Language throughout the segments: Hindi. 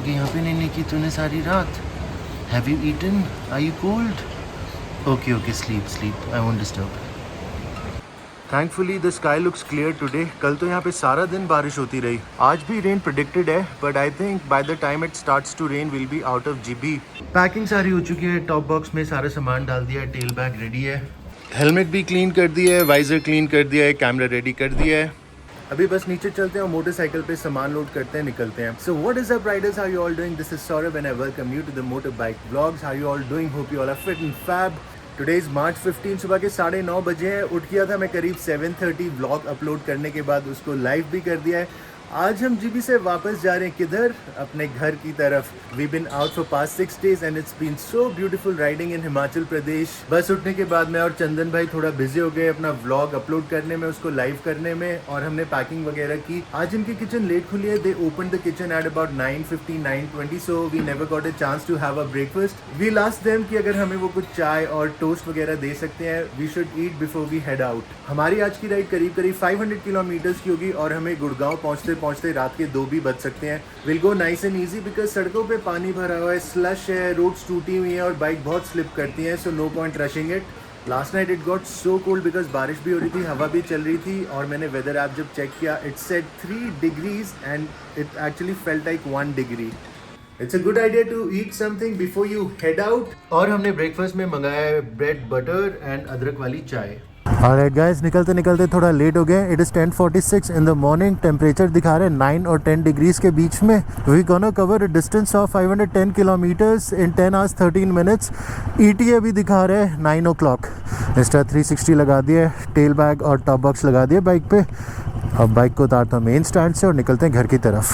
गई यहाँ पे नहीं की तूने सारी रात? Have you eaten? Are you cold? Okay okay, sleep sleep, I won't disturb. Thankfully the sky looks clear today. कल तो यहाँ पे सारा दिन बारिश होती रही, आज भी रेन प्रेडिक्टेड है, but I think by the time it starts to rain will be out of GB. Packing सारी हो चुकी है, टॉप बॉक्स में सारा सामान डाल दिया है, टेल बैग रेडी है, हेलमेट भी क्लीन कर दिया है, वाइजर क्लीन कर दिया है, कैमरा रेडी कर दिया है। अभी बस नीचे चलते हैं और मोटरसाइकिल पे सामान लोड करते हैं, निकलते हैं। So what is up riders, how you all doing? This is Saurabh and I welcome you to the motorbike vlogs. How you all doing? Hope you all are fit and fab. Today is March 15, सुबह के 9:30 बजे हैं। उठ गया था मैं करीब 7:30, व्लॉग अपलोड करने के बाद उसको लाइव भी कर दिया है। आज हम जीबी से वापस जा रहे हैं, किधर? अपने घर की तरफ। We been out for past 6 days and it's been so beautiful riding in Himachal Pradesh. बस उठने के बाद मैं और चंदन भाई थोड़ा बिजी हो गए अपना व्लॉग अपलोड करने में, उसको लाइव करने में, और हमने पैकिंग वगैरह की। आज इनकी किचन लेट खुली है, they open the kitchen at about 9:50 9:20, so we never got a chance to have a breakfast. We last them कि अगर हमें वो कुछ चाय और टोस्ट वगैरह दे सकते हैं, we should eat before we head out. हमारी आज की राइड करीब 500 किलोमीटर्स की होगी और हमें गुड़गांव पहुंचते रात के 2 भी बज सकते हैं। Will go nice and easy because सड़कों पे पानी भरा हुआ है, स्लश है, रोड्स टूटी हुई हैं और बाइक बहुत स्लिप करती हैं, so no point rushing it. Last night it got so cold because बारिश भी हो रही थी, हवा भी चल रही थी, और मैंने वेदर ऐप जब चेक किया it said 3 degrees and it actually felt like 1 degree। It's a good idea to eat something before you head out. और हमने ब्रेकफास्ट में मंगाया है ब्रेड बटर एंड अदरक वाली चाय। ऑलराइट गाइस, निकलते निकलते थोड़ा लेट हो गए। It is 10:46 in the morning. Temperature दिखा रहे हैं 9 और 10 डिग्रीज के बीच में। We gonna cover a distance of 510 kilometres in 10 hours 13 minutes। ETA भी दिखा रहे हैं 9 o'clock। इंस्टा 360 लगा दिए, टेल बैग और टॉप बॉक्स लगा दिए बाइक पे। अब बाइक को उतारता हूँ मेन स्टैंड से और निकलते हैं घर की तरफ।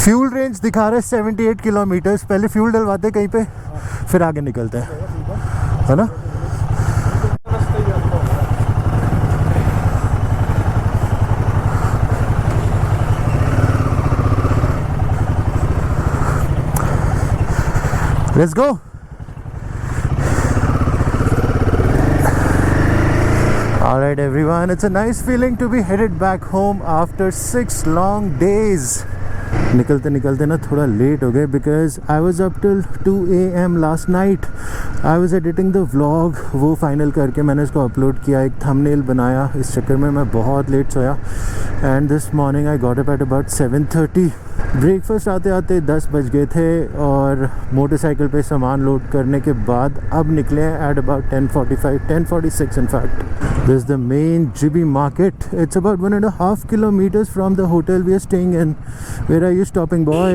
फ्यूल रेंज दिखा रहे हैं 78 किलोमीटर्स। पहले फ्यूल डलवाते कहीं पे, फिर आगे निकलते हैं, है ना? Let's go. Alright everyone, it's a nice feeling to be headed back home after 6 long days. निकलते निकलते ना थोड़ा लेट हो गए because I was up till 2 AM last night. I was editing the vlog, वो फाइनल करके मैंने इसको अपलोड किया, एक थंबनेल बनाया। इस चक्कर में मैं बहुत लेट सोया and this morning I got up at about 7:30। Breakfast आते आते 10 बज गए थे और मोटरसाइकिल पे सामान लोड करने के बाद अब निकले हैं at about 10:45 10:46 in fact. This is the main GB market. It's about 1.5 kilometers from the hotel we are staying in. Where are you stopping, boy?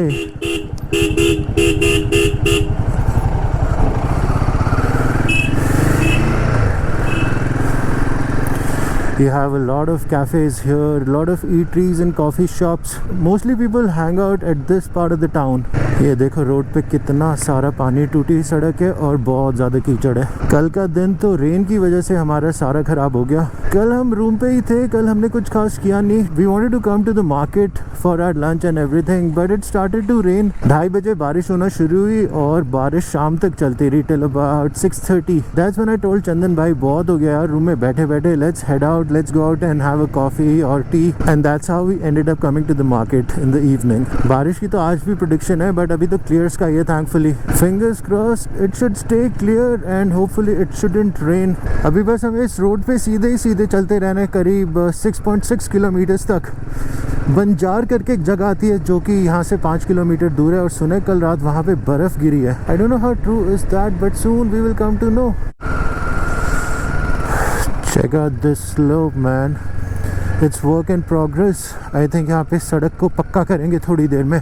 You have a lot of cafes here, a lot of eateries and coffee shops. Mostly people hang out at this part of the town. ये देखो रोड पे कितना सारा पानी, टूटी सड़क है और बहुत ज़्यादा कीचड़ है। कल का दिन तो रेन की वजह से हमारा सारा ख़राब हो गया। कल हम रूम पे ही थे, कल हमने कुछ खास किया नहीं। We wanted to come to the market for our lunch and everything, but it started to rain. 2:30 बजे बारिश होना शुरू हुई और बारिश शाम तक चलती रही till about 6:30. That's when I told चंदन भाई बहुत हो गया यार रूम में बैठे बैठे, let's head out, let's go out and have a coffee or tea, and that's how we ended up coming to the market in the evening. बारिश की तो आज भी prediction है, but अभी तो clear sky है thankfully. Fingers crossed it should stay clear and hopefully it shouldn't rain. अभी बस हमें इस रोड पे सीधे ही सीधे चलते रहने करीब 6.6 किलोमीटर्स तक। बंजार करके एक जगह आती है जो कि यहाँ से 5 किलोमीटर दूर है और सुने कल रात वहाँ पे बर्फ़ गिरी है। I don't know how true is that, but soon we will come to know. Check out this slope, man. It's work in progress. I think यहाँ पे सड़क को पक्का करेंगे थोड़ी देर में।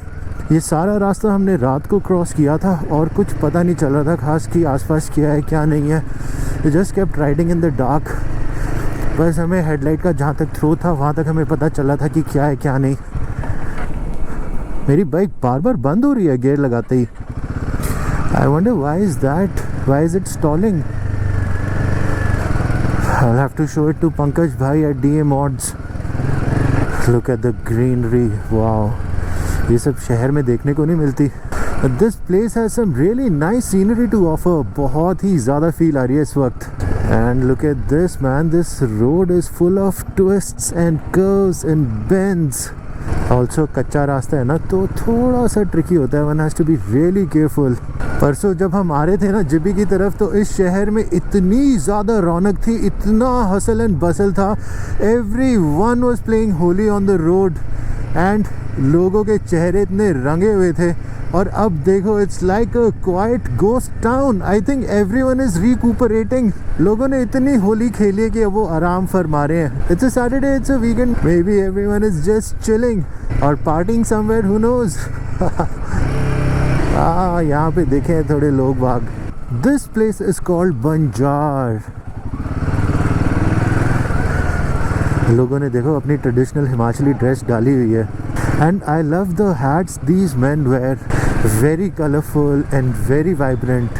ये सारा रास्ता हमने रात को क्रॉस किया था और कुछ पता नहीं चल रहा था खास कि आसपास क्या है क्या नहीं है। We just kept riding in the dark. बस हमें हेडलाइट का जहाँ तक थ्रो था वहाँ तक हमें पता चला था कि क्या है क्या नहीं। मेरी बाइक बार बार बंद हो रही है गियर लगाते ही। I wonder why is that? Why is it stalling? I'll have to show it to Pankaj bhai at DA Mods. Look at the greenery. Wow. ये सब शहर में देखने को नहीं मिलती। This place has some really nice scenery to offer. बहुत ही ज़्यादा फील आ रही है इस वक्त। And look at this, man. This road is full of twists and curves and bends. Also कच्चा रास्ता है ना, तो थोड़ा सा ट्रिकी होता है. One has to be really careful. परसों जब हम आ रहे थे ना जिबी की तरफ, तो इस शहर में इतनी ज़्यादा रौनक थी, इतना हसल एंड बसल था. Everyone was playing Holi on the road and लोगों के चेहरे इतने रंगे हुए थे. और अब देखो, it's like a quite ghost town. I think everyone is recuperating. लोगों ने इतनी होली खेली है कि अब वो आराम फरमा रहे हैं. It's a Saturday, it's a weekend, maybe everyone is just chilling और पार्टिंग समवेयर, हु नोज. यहाँ पे देखे थोड़े लोग बाग. This place is called Banjar. लोगों ने देखो अपनी ट्रेडिशनल हिमाचली ड्रेस डाली हुई है. And I love the hats these men wear, very colorful and very vibrant.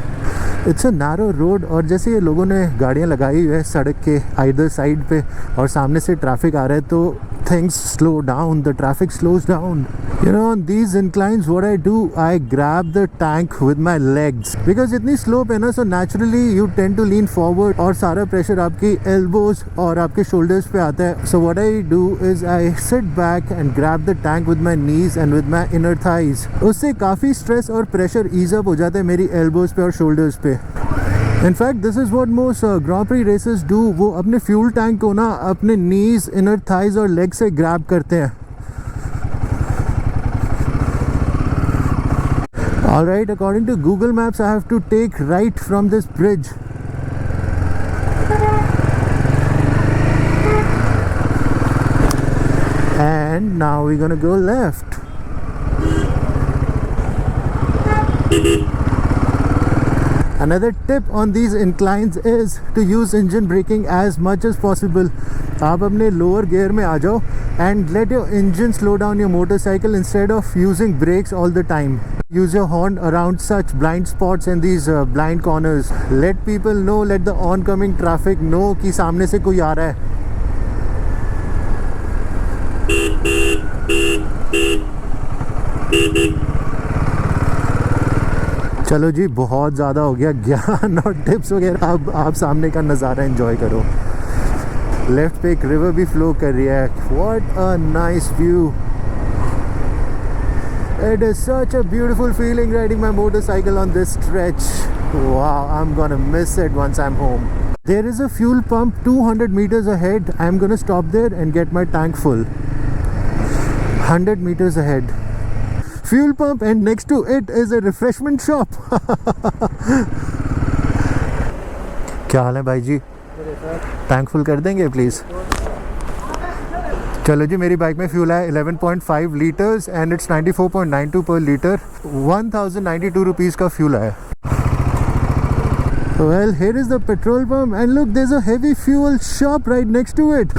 It's a narrow road और जैसे ये लोगों ने गाड़ियाँ लगाई हुई है सड़क के either side पे और सामने से ट्रैफिक आ रहा है, तो things slow down, the traffic slows down. You know, on these inclines what I do, I grab the tank with my legs because इतनी slope है ना, so naturally you tend to lean forward और सारा pressure आपकी elbows और आपके shoulders पे आता है. So what I do is I sit back and grab the tank with my knees and with my inner thighs. उससे काफ़ी stress और pressure ease up हो जाता है मेरी elbows पे और shoulders पे. In fact, this is what most Grand Prix races do. वो अपने fuel tank को ना अपने knees, inner thighs और legs से grab करते हैं. Alright, according to Google Maps, I have to take right from this bridge. And now we're gonna go left. Another tip on these inclines is to use engine braking as much as possible. आप अपने lower gear में आ जाओ and let your engine slow down your motorcycle instead of using brakes all the time. Use your horn around such blind spots and these blind corners. Let people know, let the oncoming traffic know कि सामने से कोई आ रहा है. चलो जी, बहुत ज़्यादा हो गया ज्ञान और टिप्स वगैरह. अब आप सामने का नज़ारा एंजॉय करो. लेफ्ट पे एक रिवर भी फ्लो कर रही है. What a nice view. It is such a beautiful feeling riding my motorcycle on this stretch. Wow, I'm gonna miss it once I'm home. There is a fuel pump 200 meters ahead. I'm gonna stop there and get my tank full. 100 meters ahead. Fuel pump and next to it is a refreshment shop. क्या हाल है भाई जी? टैंक फुल कर देंगे प्लीज़. चलो जी, मेरी बाइक में फ्यूल है 11.5 लीटर्स एंड इट्स 94.92 पर लीटर. 1092 रुपीज़ का फ्यूल है. Well, here is the petrol pump and look, there's a heavy fuel shop right next to it.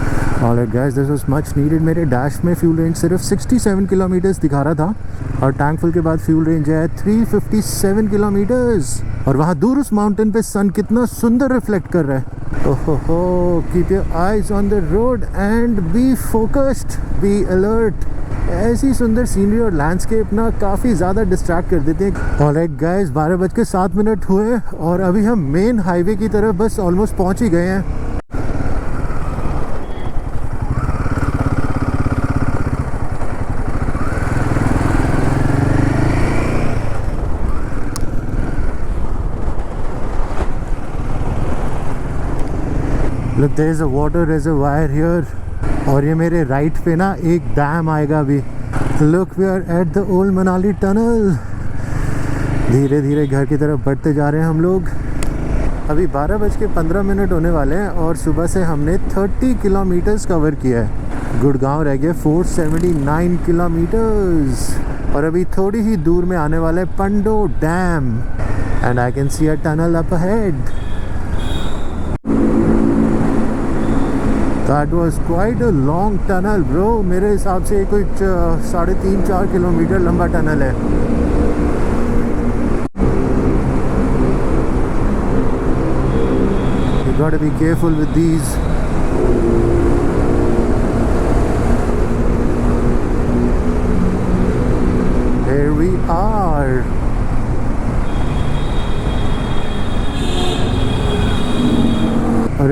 Alright guys, this was much needed. मेरे डैश में फ्यूल रेंज सिर्फ 67 किलोमीटर्स दिखा रहा था और टैंक फुल के बाद फ्यूल रेंज है 357 किलोमीटर्स. और वहाँ दूर उस माउंटेन पे सन कितना सुंदर रिफ्लेक्ट कर रहा है. ओहो, keep your eyes on the road and be focused, be alert. ऐसी सुंदर सीनरी और लैंडस्केप ना काफ़ी ज़्यादा डिस्ट्रैक्ट कर देते हैं. ऑलराइट गाइस, 12:07 हुए और अभी हम मेन हाईवे की तरफ बस ऑलमोस्ट पहुंच ही गए हैं. Look, there is a water reservoir here. और ये मेरे राइट पे ना एक डैम आएगा अभी. Look, we are at the old Manali tunnel. धीरे धीरे घर की तरफ बढ़ते जा रहे हैं हम लोग. अभी 12:15 होने वाले हैं और सुबह से हमने 30 किलोमीटर्स कवर किया है. गुड़गांव रह गए 479 किलोमीटर्स और अभी थोड़ी ही दूर में आने वाला है Pandoh dam. And I can see a tunnel up ahead. That was quite a long tunnel, bro. मेरे हिसाब से कोई 3.5-4 किलोमीटर लंबा टनल है. You gotta be careful with these. Here we are.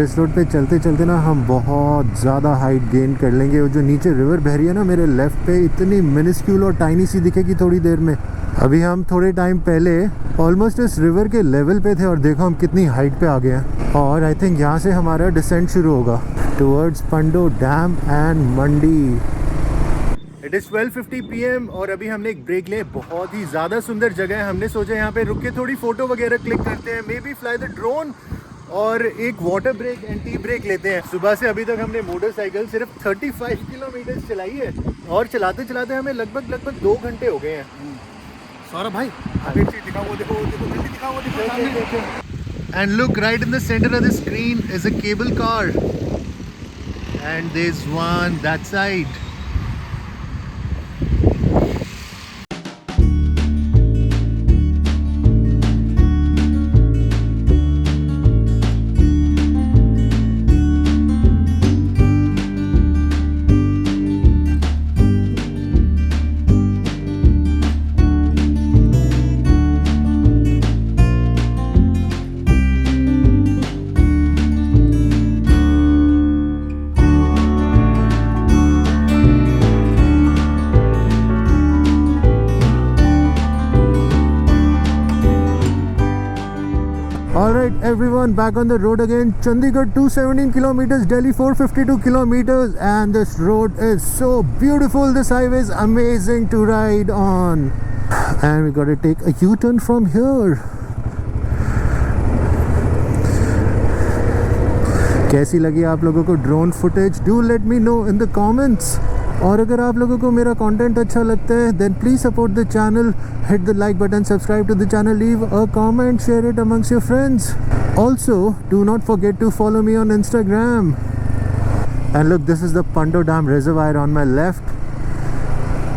इस रोड पे चलते चलते ना हम बहुत ज़्यादा हाइट गेन कर लेंगे। और जो नीचे रिवर बह रही है ना मेरे लेफ़्ट पे, इतनी मिनिस्क्यूल और टाइनी सी दिखेगी थोड़ी देर में। अभी हम थोड़े टाइम पहले ऑलमोस्ट इस रिवर के लेवल पे थे और देखो हम कितनी हाइट पे आ गए हैं। और आई थिंक यहाँ से हमारा डिसेंट शुरू होगा towards Pando dam and Mandi. It is 12:50 PM और अभी हमने एक ब्रेक लिया। बहुत ही ज़्यादा सुंदर जगह है। हमने सोचा यहाँ पे रुक के थोड़ी फ़ोटो वगैरह क्लिक करते हैं, maybe fly the drone, और एक water break and tea break लेते हैं। सुबह से अभी तक हमने मोटरसाइकिल सिर्फ 35 किलोमीटर चलाई है और चलाते चलाते हमें लगभग 2 घंटे हो गए हैं। सौरभ भाई दिखाओ, वो देखो जल्दी दिखाओ, वो देखो। And look, right in the center of the screen is a cable car, and there's one that side. Alright everyone, back on the road again. Chandigarh 217 kilometers, Delhi 452 kilometers, and this road is so beautiful. This highway is amazing to ride on. And we got to take a U-turn from here. कैसी लगी आप लोगों को drone footage? Do let me know in the comments. और अगर आप लोगों को मेरा कंटेंट अच्छा लगता है then please support the channel, hit the like button, subscribe to the channel, leave a comment, share it amongst your friends. Also, do not forget to follow me on Instagram. And look, this is the Pando Dam reservoir on my left,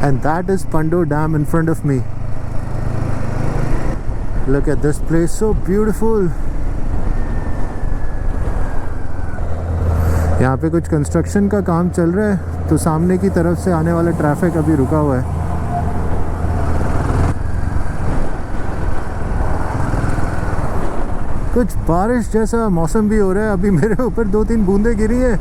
and that is Pando Dam in front of me. Look at this place, so beautiful. यहाँ पे कुछ कंस्ट्रक्शन का काम चल रहा है, तो सामने की तरफ से आने वाला ट्रैफिक अभी रुका हुआ है. कुछ बारिश जैसा मौसम भी हो रहा है. अभी मेरे ऊपर 2-3 बूंदें गिरी है.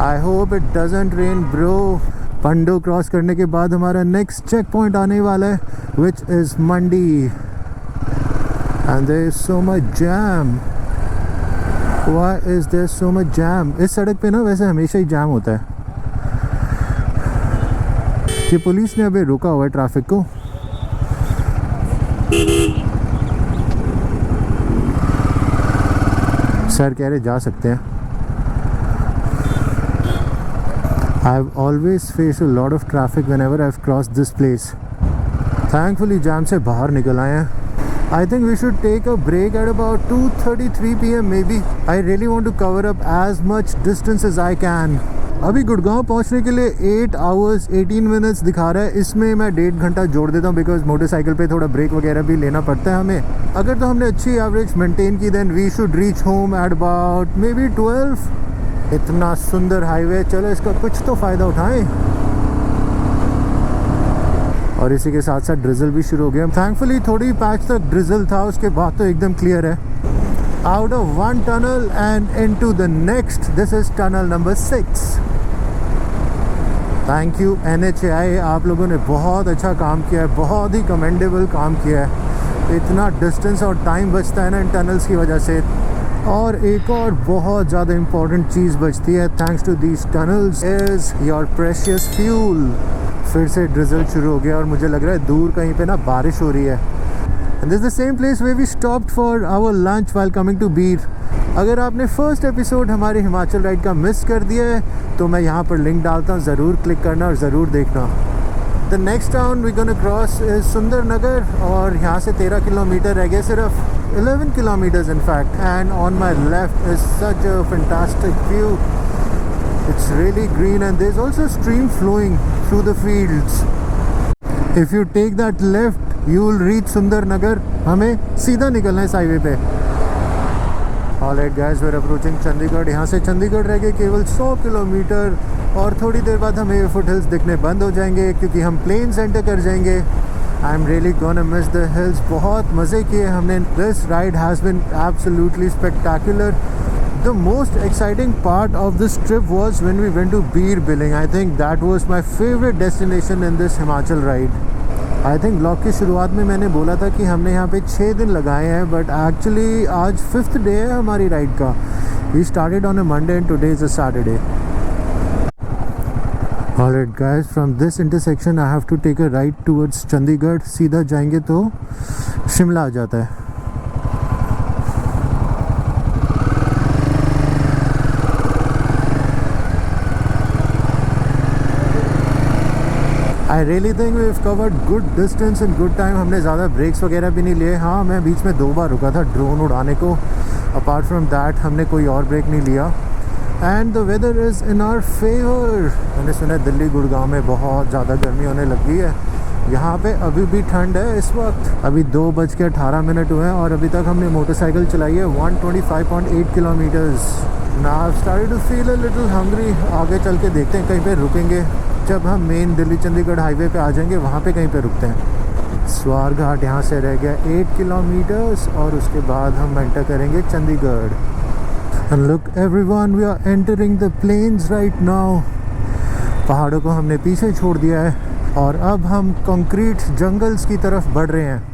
I hope it doesn't rain bro. Pando cross करने के बाद हमारा नेक्स्ट चेक पॉइंट आने वाला है, which is Mandi. And there is so much jam. Why is there so much jam? इस सड़क पे ना वैसे हमेशा ही जाम होता है. ये पुलिस ने अभी रोका हुआ है ट्रैफिक को. सर कह रहे जा सकते हैं. I've always faced a lot of traffic whenever I've crossed this place. Thankfully जाम से बाहर निकल आए हैं. I think we should take a break at about 2:33 PM maybe. I really want to cover up as much distance as I can. अभी गुड़गांव पहुंचने के लिए 8 hours 18 minutes दिखा रहा है. इसमें मैं 1.5 घंटा जोड़ देता हूँ बिकॉज मोटरसाइकिल पे थोड़ा ब्रेक वगैरह भी लेना पड़ता है हमें. अगर तो हमने अच्छी एवरेज मेंटेन की then we should reach home at about maybe 12. इतना सुंदर हाईवे, चलो इसका कुछ तो फ़ायदा उठाएं. और इसी के साथ साथ ड्रिजल भी शुरू हो गया. थैंकफुली थोड़ी पैच तक ड्रिजल था, उसके बाद तो एकदम क्लियर है. Out of one tunnel and into the next. This is tunnel number 6. Thank you NHAI, आप लोगों ने बहुत अच्छा काम किया है, बहुत ही कमेंडेबल काम किया है. इतना डिस्टेंस और टाइम बचता है ना इन टनल्स की वजह से. और एक और बहुत ज़्यादा इम्पॉर्टेंट चीज़ बचती है thanks to these tunnels is your precious fuel. फिर से ड्रिजल शुरू हो गया और मुझे लग रहा है दूर कहीं पे ना बारिश हो रही है. And this the same place way we stopped for our lunch while coming to Bir. अगर आपने फर्स्ट एपिसोड हमारे हिमाचल राइड का मिस कर दिया है तो मैं यहाँ पर लिंक डालता हूँ, ज़रूर क्लिक करना और ज़रूर देखना. The next town we gonna cross is Sundarnagar और यहाँ से 13 किलोमीटर रह गए, सिर्फ 11 kilometers in fact. And on my left is such a fantastic view. It's really green and there's also a stream flowing through the fields. If you take that left, you will reach Sundarnagar. हमें सीधा निकलना है इस हाईवे पे. Alright guys, we're approaching Chandigarh. यहाँ से चंडीगढ़ रह गए केवल 100 किलोमीटर और थोड़ी देर बाद हमें ये फुट हिल्स दिखने बंद हो जाएंगे क्योंकि हम प्लेन सेंटर कर जाएंगे. I'm really gonna miss the hills. बहुत मज़े किए हमने. This ride has been absolutely spectacular. The most exciting part of this trip was when we went to Beer Billing. I think that was my favorite destination in this Himachal ride. I think blog की शुरुआत में मैंने बोला था कि हमने यहाँ पे 6 दिन लगाए हैं, but actually आज 5th day है हमारी राइड का. We started on a Monday and today is a Saturday. Alright guys, from this intersection I have to take a right towards Chandigarh. सीधा जाएंगे तो शिमला आ जाता है. I really think we've covered good distance in good time. हमने ज़्यादा ब्रेक्स वगैरह भी नहीं लिए. हाँ, मैं बीच में 2 बार रुका था ड्रोन उड़ाने को. अपार्ट फ्रॉम दैट हमने कोई और ब्रेक नहीं लिया. And the weather is in our favour. मैंने सुना है दिल्ली गुड़गांव में बहुत ज़्यादा गर्मी होने लगी है. यहाँ पे अभी भी ठंड है इस वक्त. अभी 2:18 हुए हैं और अभी तक हमने मोटरसाइकिल चलाई है 125.8 kilometres. Now I've started to feel a little hungry. आगे चल के देखते हैं, कहीं पे रुकेंगे. जब हम मेन दिल्ली चंडीगढ़ हाईवे पे आ जाएंगे वहाँ पे कहीं पे रुकते हैं. स्वार घाट यहाँ से रह गया 8 किलोमीटर्स और उसके बाद हम एंटर करेंगे Chandigarh. And look everyone, we are entering the plains right now. पहाड़ों को हमने पीछे छोड़ दिया है और अब हम कंक्रीट जंगल्स की तरफ बढ़ रहे हैं.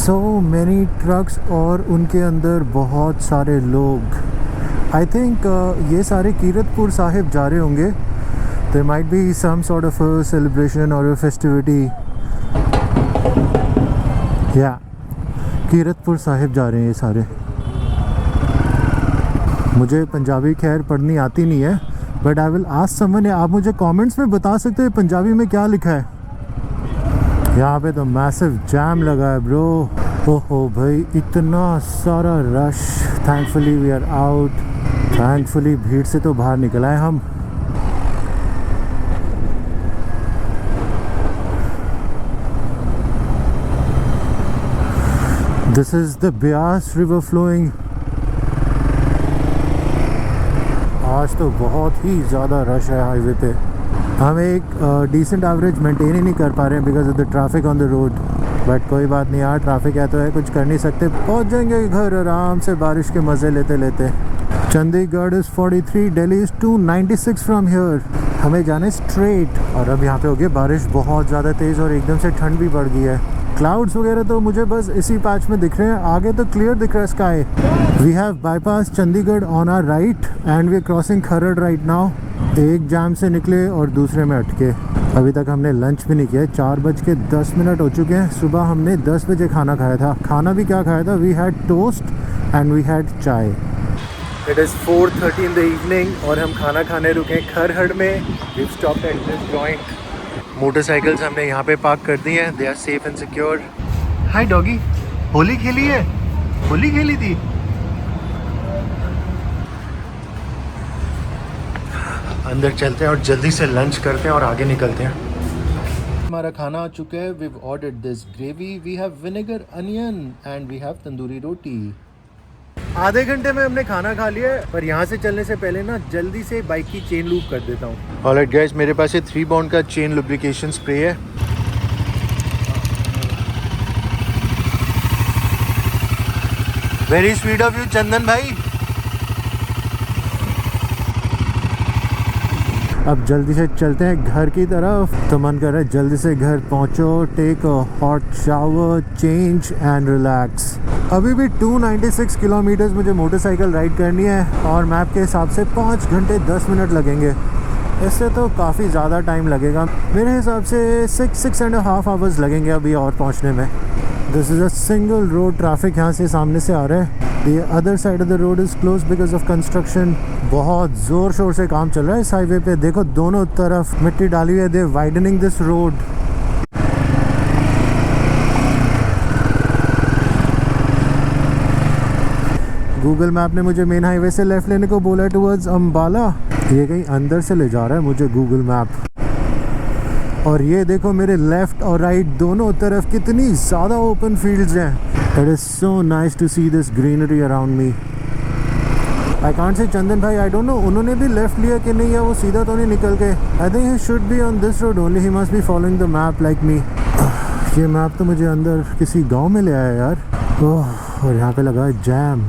So many trucks और उनके अंदर बहुत सारे लोग. I think ये सारे कीरतपुर साहिब जा रहे होंगे. There might be some sort of a celebration or a festivity. Yeah, Kiratpur Sahib जा रहे हैं ये सारे. मुझे पंजाबी खैर पढ़नी आती नहीं है, but I will ask someone. आप मुझे कमेंट्स में बता सकते हैं पंजाबी में क्या लिखा है. यहाँ पे तो मैसिव जैम लगा है ब्रो. ओहो भाई, इतना सारा रश. Thankfully we are out. Thankfully भीड़ से तो बाहर निकल आए हम. This is the Beas river flowing. आज तो बहुत ही ज़्यादा रश है हाईवे पे. हम एक डिसेंट एवरेज मेंटेन ही नहीं कर पा रहे हैं because of the traffic on the road. But कोई बात नहीं यार, ट्रैफिक है तो है, कुछ कर नहीं सकते. पहुंच जाएंगे घर आराम से बारिश के मज़े लेते लेते. Chandigarh is 43, Delhi is 296 from here. हमें जाना है स्ट्रेट. और अब यहाँ पे हो गई बारिश बहुत ज़्यादा तेज़ और एकदम से ठंड भी बढ़ गई है. क्लाउड्स वगैरह तो मुझे बस इसी पैच में दिख रहे हैं. आगे तो क्लियर दिख रहा है sky. We have bypass Chandigarh on our right and we are crossing Kharar right now. एक जाम से निकले और दूसरे में अटके. अभी तक हमने लंच भी नहीं किया. 4:10 हो चुके हैं. सुबह हमने 10 बजे खाना खाया था. खाना भी क्या खाया था? We had toast and we had chai. It is 4:30 in the evening और हम खाना खाने रुके खरहड़ में. We stopped at this joint. Motorcycles हमने यहाँ पे पार्क कर दी हैं. They are safe and secure. Hi doggy, Holi खेली है? होली खेली थी? अंदर चलते हैं और जल्दी से लंच करते हैं और आगे निकलते हैं. हमारा खाना आ चुका है. We have ordered this gravy. We have vinegar onion and we have tandoori roti. आधे घंटे में हमने खाना खा लिया है, पर यहाँ से चलने से पहले ना जल्दी से बाइक की चेन लूप कर देता हूँ. ऑलराइट गाइस, मेरे पास ये 3 बाउंड का चेन लुब्रिकेशन स्प्रे है. वेरी स्वीट ऑफ यू चंदन भाई। अब जल्दी से चलते हैं घर की तरफ। तो मन कर रहा है जल्दी से घर पहुंचो, take a hot shower, change and relax. अभी भी 296 किलोमीटर्स मुझे मोटरसाइकिल राइड करनी है और मैप के हिसाब से 5 घंटे 10 मिनट लगेंगे। इससे तो काफ़ी ज़्यादा टाइम लगेगा मेरे हिसाब से, 6.5 आवर्स लगेंगे अभी और पहुंचने में। This is a single road, traffic यहाँ से सामने से आ रहा है। The other side of the road is closed because of construction। बहुत ज़ोर शोर से काम चल रहा है इस हाईवे पे। देखो दोनों तरफ मिट्टी डाली हुई है। They widening this road. Google map ने मुझे मेन हाईवे से लेफ़्ट लेने को बोला है टुवर्ड्स अम्बाला। ये कहीं अंदर से ले जा रहा है मुझे गूगल मैप। और ये देखो मेरे लेफ़्ट और राइट दोनों तरफ कितनी ज़्यादा ओपन फील्ड्स हैं। It is so nice to see this greenery around me. I can't say चंदन भाई, I don't know उन्होंने भी लेफ़्ट लिया कि नहीं, या वो सीधा तो नहीं निकल गए। I think he should be on this road only. He must be following the map like me. ये मैप तो मुझे अंदर किसी गांव में ले आया यार। ओह, और यहाँ पे लगा है जैम।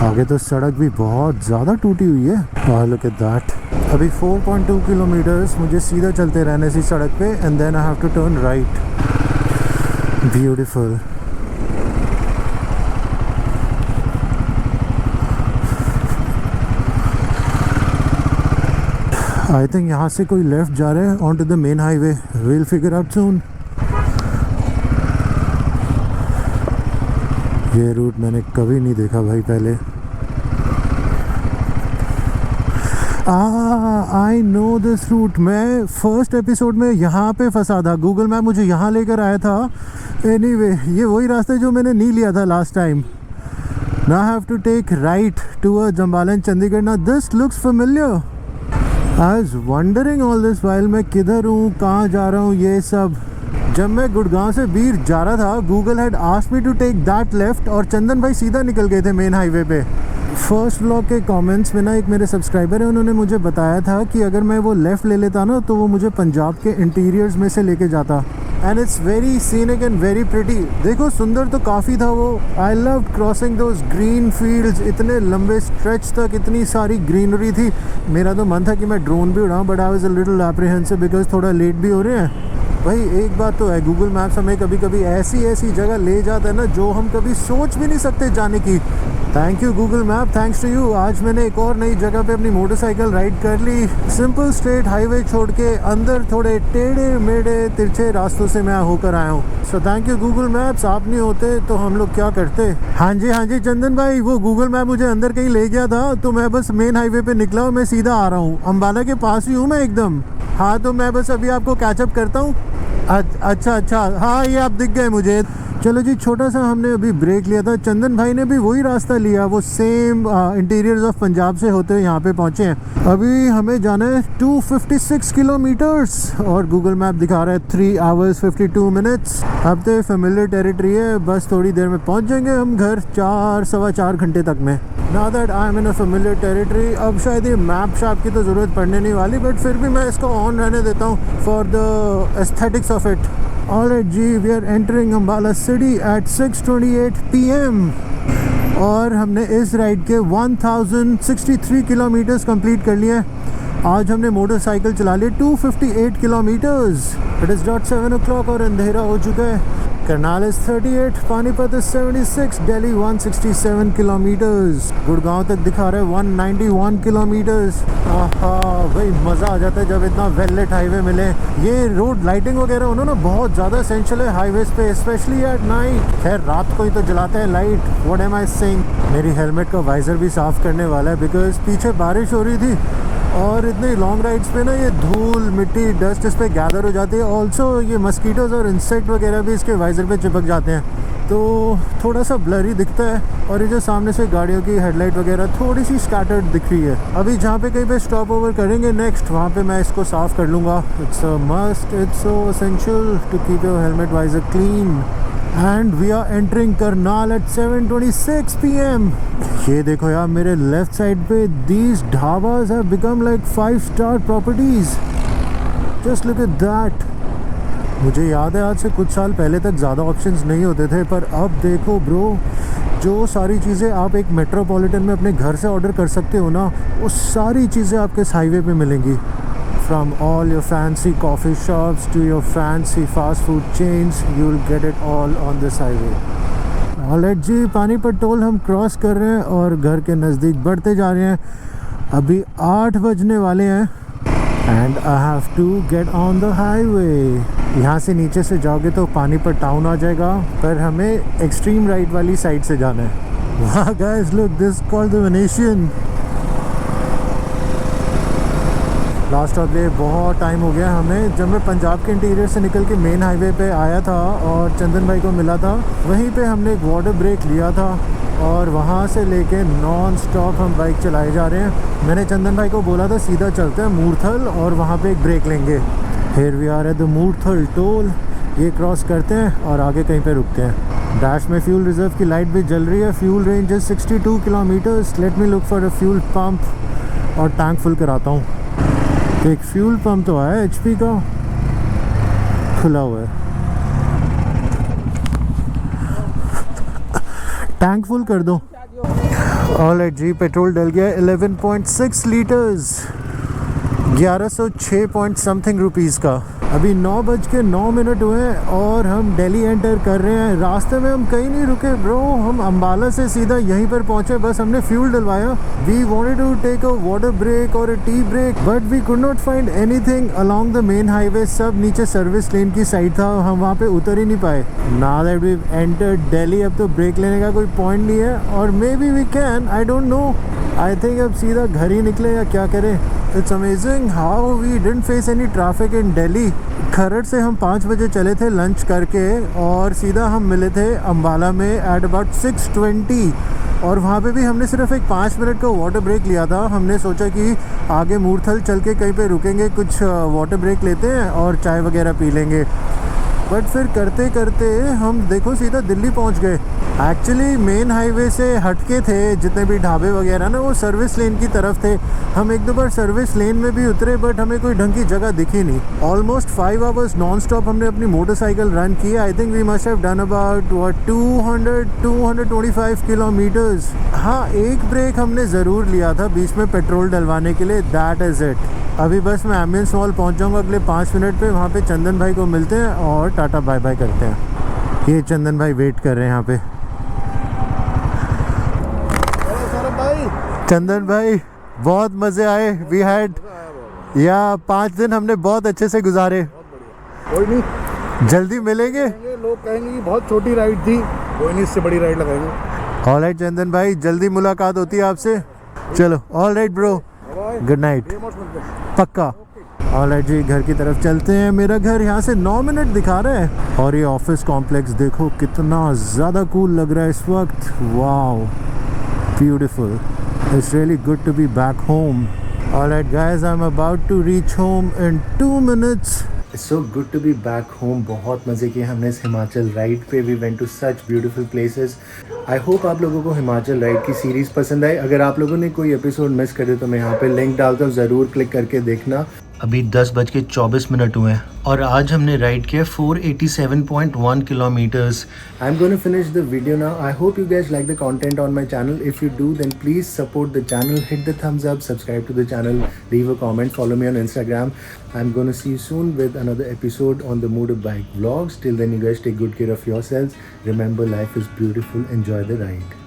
आगे तो सड़क भी बहुत ज़्यादा टूटी हुई है। Oh, look at that. अभी 4.2 किलोमीटर्स मुझे सीधा चलते रहने इसी सड़क पे, and then I have to turn right. Beautiful. I think यहाँ से कोई लेफ्ट जा रहे हैं on to the main highway. Will figure out soon. ये रूट मैंने कभी नहीं देखा भाई पहले। I know this route. मैं फर्स्ट एपिसोड में यहाँ पे फंसा था, गूगल मैप मुझे यहाँ लेकर आया था। एनीवे, ये वही रास्ता जो मैंने नहीं लिया था last time. Now I have to take right towards Ambala and Chandigarh. Now this looks familiar. I was wondering all this while मैं किधर हूँ, कहाँ जा रहा हूँ ये सब। जब मैं गुड़गांव से बीर जा रहा था, Google had asked me to take that left और चंदन भाई सीधा निकल गए थे मेन हाईवे पे। फर्स्ट व्लॉग के कमेंट्स में ना एक मेरे सब्सक्राइबर है, उन्होंने मुझे बताया था कि अगर मैं वो लेफ़्ट ले लेता ना तो वो मुझे पंजाब के इंटीरियर्स में से लेके जाता। And it's very scenic and very pretty. देखो सुंदर तो काफ़ी था वो। I love crossing those green fields, इतने लंबे स्ट्रेच तक इतनी सारी ग्रीनरी थी। मेरा तो मन था कि मैं ड्रोन भी उड़ाऊँ, but I was a little apprehensive because थोड़ा लेट भी हो रहे हैं। भाई एक बात तो है, गूगल मैप्स हमें कभी कभी ऐसी ऐसी जगह ले जाता है ना जो हम कभी सोच भी नहीं सकते जाने की। Thank you Google map, thanks to you. आज मैंने एक और नई जगह पे अपनी मोटरसाइकिल राइड कर ली। सिंपल स्ट्रेट हाईवे छोड़ के अंदर थोड़े टेढ़े मेढ़े तिरछे रास्तों से मैं होकर आया हूँ। So thank you Google maps, आप नहीं होते तो हम लोग क्या करते। हाँ जी चंदन भाई, वो गूगल मैप मुझे अंदर कहीं ले गया था तो मैं बस मेन हाईवे पे निकला और मैं सीधा आ रहा हूँ। अम्बाला के पास ही हूँ मैं एकदम। हाँ तो मैं बस अभी आपको कैचअप करता हूँ। अच्छा, हाँ ये आप दिख गए मुझे। चलो जी, छोटा सा हमने अभी ब्रेक लिया था। चंदन भाई ने भी वही रास्ता लिया, वो सेम इंटीरियर्स ऑफ पंजाब से होते हुए यहाँ पे पहुँचे हैं। अभी हमें जाना है 256 किलोमीटर्स और गूगल मैप दिखा रहा है 3 आवर्स 52 मिनट्स। अब तो फेमिलियर टेरिटरी है, बस थोड़ी देर में पहुँच जाएंगे हम घर, 4-4.25 घंटे तक में। Now that I'm in a familiar territory, अब शायद ये मैप शैप की तो ज़रूरत पड़ने नहीं वाली, बट फिर भी मैं इसको ऑन रहने देता हूँ for the aesthetics of it. Alright ji, we are entering Ambala city at 6:28 PM और हमने इस राइड के 1063 किलोमीटर्स कंप्लीट कर लिए। आज हमने मोटरसाइकिल चला ली 258 किलोमीटर्स। इट इज़ 7 o'clock और अंधेरा हो चुका है। Karnal is 38, Panipat is 76, Delhi 167 kilometres. Gurgaon तक दिखा रहा है 191 किलोमीटर्स। भाई मज़ा आ जाता है जब इतना वेल लेट हाईवे मिले। ये रोड लाइटिंग वगैरह उन्होंने बहुत ज़्यादा एसेंशियल है हाईवेज पे, स्पेशली एट नाइट। खैर रात को ही तो जलाते हैं light. What am I saying. मेरी हेलमेट का वाइज़र भी साफ़ करने वाला है बिकॉज पीछे बारिश हो रही थी और इतनी लॉन्ग राइड्स पे ना ये धूल मिट्टी डस्ट इस पर गैदर हो जाती है। ऑल्सो ये मस्कीटोज़ और इंसेक्ट वगैरह भी इसके वाइज़र पे चिपक जाते हैं, तो थोड़ा सा ब्लरी दिखता है। और ये जो सामने से गाड़ियों की हेडलाइट वगैरह थोड़ी सी स्कैटर्ड दिख रही है। अभी जहाँ पे कहीं पे स्टॉप ओवर करेंगे नेक्स्ट, वहाँ पे मैं इसको साफ़ कर लूँगा। It's a must, it's so essential to keep your helmet visor clean. And we are entering Karnal at 7:26 PM। ये देखो यार मेरे लेफ्ट साइड पे, these dhabas have become like 5-star properties. Just look at that. मुझे याद है आज से कुछ साल पहले तक ज़्यादा ऑप्शंस नहीं होते थे, पर अब देखो ब्रो, जो सारी चीज़ें आप एक मेट्रोपॉलिटन में अपने घर से ऑर्डर कर सकते हो ना, वो सारी चीज़ें आपके इस हाईवे पे मिलेंगी। From all your fancy coffee shops to your fancy fast food chains, you will get it all on this highway. Alright ji, Panipat toll हम क्रॉस कर रहे हैं और घर के नज़दीक बढ़ते जा रहे हैं। अभी 8 बजने वाले हैं and I have to get on the highway. यहाँ से नीचे से जाओगे तो पानीपत टाउन आ जाएगा, पर हमें एक्सट्रीम राइट वाली साइड से जाना है। वाह guys, look this called the Venetian. Last stop पे बहुत टाइम हो गया हमें। जब मैं पंजाब के इंटीरियर से निकल के मेन हाईवे पे आया था और चंदन भाई को मिला था, वहीं पे हमने एक वाटर ब्रेक लिया था और वहाँ से लेके नॉन स्टॉप हम बाइक चलाए जा रहे हैं। मैंने चंदन भाई को बोला था सीधा चलते हैं मूर्थल और वहाँ पे एक ब्रेक लेंगे। Here we are at the Murthal toll. ये क्रॉस करते हैं और आगे कहीं पे रुकते हैं। डैश में फ्यूल रिजर्व की लाइट भी जल रही है। फ्यूल रेंज है 62 kilometres. Let me look for a fuel pump और टैंक फुल कराता हूँ। एक फ्यूल पंप तो आया HP का, खुला हुआ है। टैंक फुल कर दो। ऑलराइट जी, पेट्रोल डल गया 11.6 लीटर्स, 1106 पॉइंट समथिंग रुपीज़ का। अभी 9:09 हुए हैं और हम दिल्ली एंटर कर रहे हैं। रास्ते में हम कहीं नहीं रुके ब्रो, हम अम्बाला से सीधा यहीं पर पहुंचे। बस हमने फ्यूल डलवाया। We wanted to take a water break और a tea break, but we could not find anything along the main highway. सब नीचे सर्विस लेन की साइड था, हम वहाँ पे उतर ही नहीं पाए। Now that we entered Delhi, अब तो ब्रेक लेने का कोई पॉइंट नहीं है। और maybe we can, I don't know. I think अब सीधा घर ही निकले या क्या करें। It's amazing how we didn't face any traffic in Delhi. Kharar से हम 5 बजे चले थे लंच करके और सीधा हम मिले थे अम्बाला में एट अबाउट 6:20। और वहाँ पे भी हमने सिर्फ एक 5 मिनट का वाटर ब्रेक लिया था। हमने सोचा कि आगे मूर्थल चल के कहीं पे रुकेंगे, कुछ वाटर ब्रेक लेते हैं और चाय वगैरह पी लेंगे। बट फिर करते करते हम देखो सीधा दिल्ली पहुंच गए। एक्चुअली मेन हाईवे से हटके थे जितने भी ढाबे वगैरह ना, वो सर्विस लेन की तरफ थे। हम एक दो बार सर्विस लेन में भी उतरे बट हमें कोई ढंग की जगह दिखी नहीं। ऑलमोस्ट 5 आवर्स नॉन स्टॉप हमने अपनी मोटरसाइकिल रन की। I think we must have done about 225 kilometres. हाँ, एक ब्रेक हमने ज़रूर लिया था बीच में पेट्रोल डलवाने के लिए। That is it. अभी बस मैं एम्बियंस मॉल पहुंच जाऊंगा अगले 5 मिनट पे। वहाँ पे चंदन भाई को मिलते हैं और टाटा बाय बाय करते हैं। ये चंदन भाई वेट कर रहे हैं यहाँ पे। चंदन भाई, बहुत मज़े आए। वी हैड 5 दिन हमने बहुत अच्छे से गुजारे। कोई नहीं, जल्दी मिलेंगे। लोग कहेंगे कि बहुत छोटी राइड थी, कोई नहीं, इससे बड़ी राइड लगाएंगे। ऑलराइट चंदन भाई, जल्दी मुलाकात होती है आपसे। चलो, ऑलराइट ब्रो, गुड नाइट। पक्का। ऑलराइट जी, घर की तरफ चलते हैं। मेरा घर यहाँ से 9 मिनट दिखा रहा है और ये ऑफिस कॉम्प्लेक्स देखो कितना ज़्यादा कूल लग रहा है इस वक्त। Wow, beautiful. It's really good to be back home. Alright guys, I'm about to reach home in 2 minutes. It's so good to be back home. बहुत मज़े किए हमने इस हिमाचल राइड पे। We went to such beautiful places. I hope आप लोगों को हिमाचल राइड की सीरीज़ पसंद आई। अगर आप लोगों ने कोई एपिसोड मिस कर दिया तो मैं यहाँ पे लिंक डालता हूँ, ज़रूर क्लिक करके देखना। अभी 10:24 हुए हैं और आज हमने राइड किया 487.1 kilometres. I am going to finish the video now. I hope you guys like the content on my channel. If you do then please support the channel, hit the thumbs up, subscribe to the channel, leave a comment, follow me on Instagram. I'm going to see you soon with another episode on the Motorbike Vlogs. Till then, you guys take good care of yourselves. Remember, life is beautiful. Enjoy the ride.